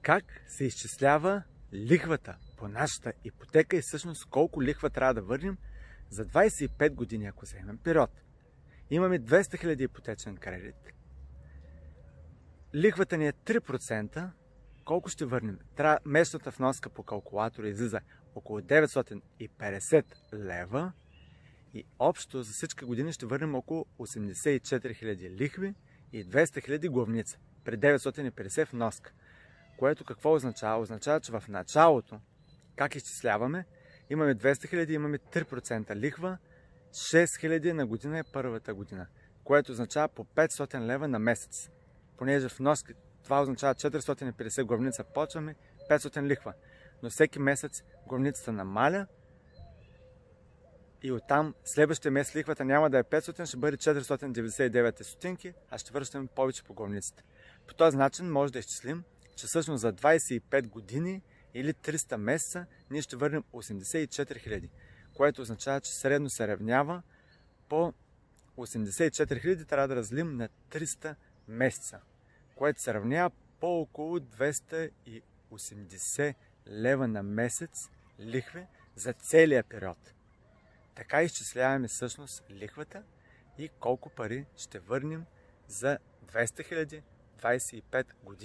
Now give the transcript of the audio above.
Как се изчислява лихвата по нашата ипотека и всъщност колко лихва трябва да върнем за 25 години, ако вземем период. Имаме 200 000 ипотечен кредит. Лихвата ни е 3%. Колко ще върнем? Месечната вноска по калкулатора излиза около 950 лева и общо за всички години ще върнем около 84 000 лихви и 200 000 главница при 950 вноска. Което какво означава? Означава, че в началото, как изчисляваме, имаме 200 000, имаме 3% лихва, 6 000 на година е първата година, което означава по 500 лева на месец. Понеже вноски, това означава 450 главница, почваме 500 лихва. Но всеки месец главницата намаля и оттам следващия месец лихвата няма да е 500, ще бъде 499 стотинки, а ще връщаме повече по главницата. По този начин може да изчислим, че всъщност за 25 години или 300 месеца ние ще върнем 84 000, което означава, че средно се равнява по 84 000 трябва да разделим на 300 месеца, което се равнява по около 280 лева на месец лихви за целия период. Така изчисляваме всъщност лихвата и колко пари ще върнем за 200 000 25 години.